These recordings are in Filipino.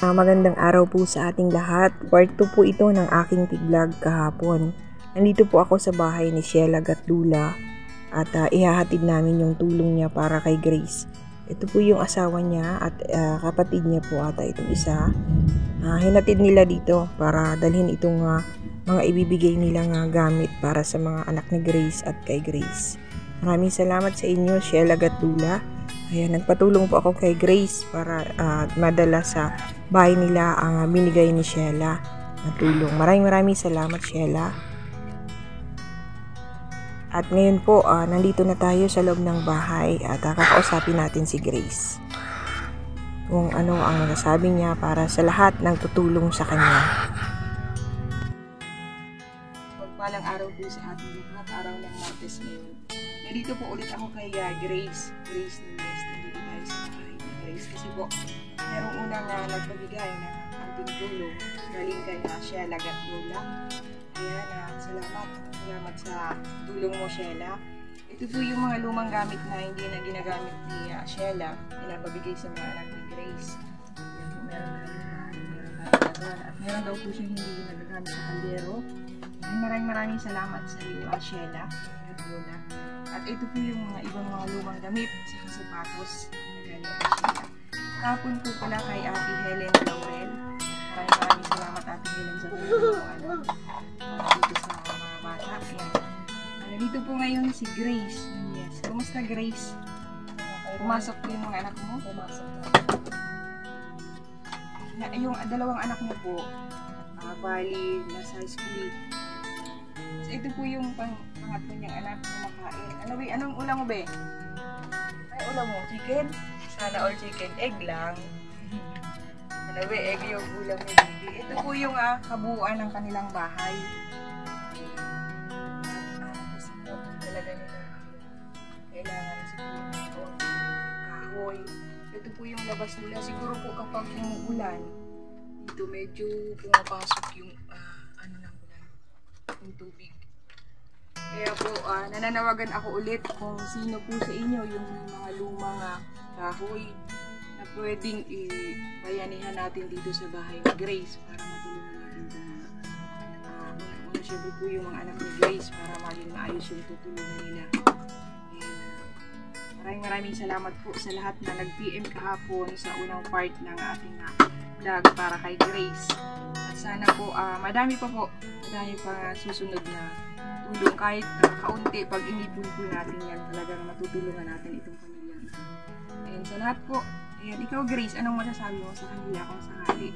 Magandang araw po sa ating lahat. Part 2 po ito ng aking vlog kahapon. Nandito po ako sa bahay ni Sheila Gatdula at ihahatid namin yung tulong niya para kay Grace. Ito po yung asawa niya at kapatid niya po ata itong isa. Hinatid nila dito para dalhin itong mga ibibigay nilang gamit para sa mga anak ni Grace at kay Grace. Maraming salamat sa inyo, Sheila Gatdula. Ayan, nagpatulong po ako kay Grace para madala sa bahay nila ang binigay ni Sheila na tulong. Maraming salamat, Sheila. At ngayon po, nandito na tayo sa loob ng bahay at kakausapin natin si Grace. Kung ano ang nasabi niya para sa lahat ng tutulong sa kanya. Pagpalang araw po sa ating lahat, araw ng Martes ngayon. Nandito po ulit ako kay Grace. Grace ng West. Nandito tayo sa bahay ni Grace. Kasi po, merong unang nagpabigay ng ating tulong galing kay Sheila Gatdula. Ayan, salamat. Salamat sa tulong mo, Sheila. Ito po yung mga lumang gamit na hindi na ginagamit ni Sheila. Pinapabigay sa mga anak ni Grace. Ayan po, meron na at meron daw po siya hindi nagagamit sa kaldero. Maraming salamat sa iyo, Sheila Gatdula. At ito po yung mga ibang mga lumang damit sa sapatos na galing kay Sheila. Kapon po pala kay Ate Helen Laurel. Maraming salamat, Ate Helen, sa tulong dito sa mga bata. Ayan. Dito po ngayon si Grace. Yes. Kumusta, Grace? Pumasok po yung mga anak mo? Pumasok po. Yung dalawang anak mo po, bali, nasa school. So, ito po yung pangatlo niyang anak kumakain. Anong ulam mo, be? Ay, ulam mo? Chicken? Sana all chicken. Egg lang. Ano, be? Egg yung ulam ni Bibi. Ito po yung kabuuan ng kanilang bahay. Kasi po talaga nila kailangan siguro kahoy. Ito po yung labas nila. Siguro po kapag umuulan, dito medyo pumapasok yung ng ulan, yung tubig. Kaya po, nananawagan ako ulit kung sino po sa inyo yung mga lumang kahoy na pwedeng bayanihan natin dito sa bahay ni Grace para matulungan natin syempre po yung mga anak ni Grace para maging maayos yung tutulungan nila. Maraming salamat po sa lahat na nag-PM kahapon sa unang part ng ating vlog para kay Grace. At sana po, madami pa susunod na tulong kahit kaunti pag inipon po natin yan, talagang matutulungan natin itong pamilya. Ayan, sa lahat po. Ayan, ikaw Grace, anong masasabi mo sa kanila kung sakali?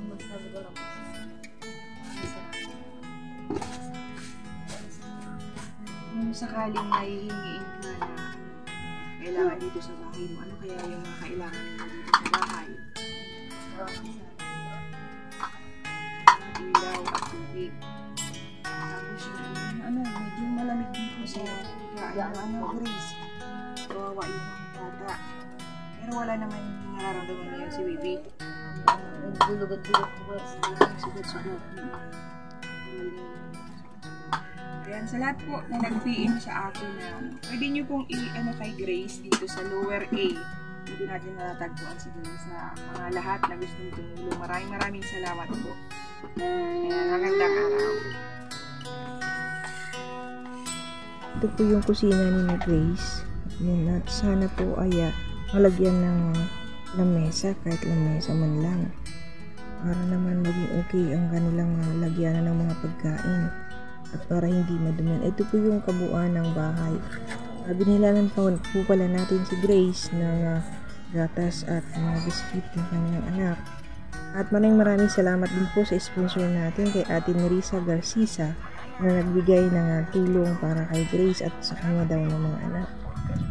Masasabi ko lang po kung sakaling nahihingiin ka na kailangan dito sa bahay mo, ano kaya yung mga kailangan mo dito sa bahay? Ilaw at tubig. Tapos yung medyo malamig dito sa Grace. Kawawa yung bata. Pero wala naman nararamdaman niya si Bibi. Nagdulugad-dulog po sugat-sugat. Ayan, sa lahat po na nag-PM sa akin na pwede nyo pong kay Grace dito sa lower A. Dito natin matatagpuan siguro sa mga lahat na gustong tumulong. Maraming salamat po. Ayan, magandang araw. Ito po yung kusina ni Grace. Ayan, at sana po ay malagyan ng lamesa, kahit lamesa man lang. Para naman maging okay ang kanilang lagyanan ng mga pagkain. At para hindi madumihan. Ito po yung kabuuan ng bahay. Binilanan po pala natin si Grace ng gatas at mga biskit ng kanyang anak. At maraming salamat din po sa sponsor natin kay Ate Nerissa Garcia na nagbigay ng tulong para kay Grace at sa kanya daw ng mga anak.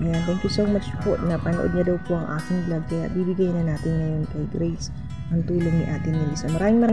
Ayan, thank you so much po. Napanood niya daw po ang aking vlog kaya bibigay na natin ngayon kay Grace ang tulong ni Ate Nerissa. Maraming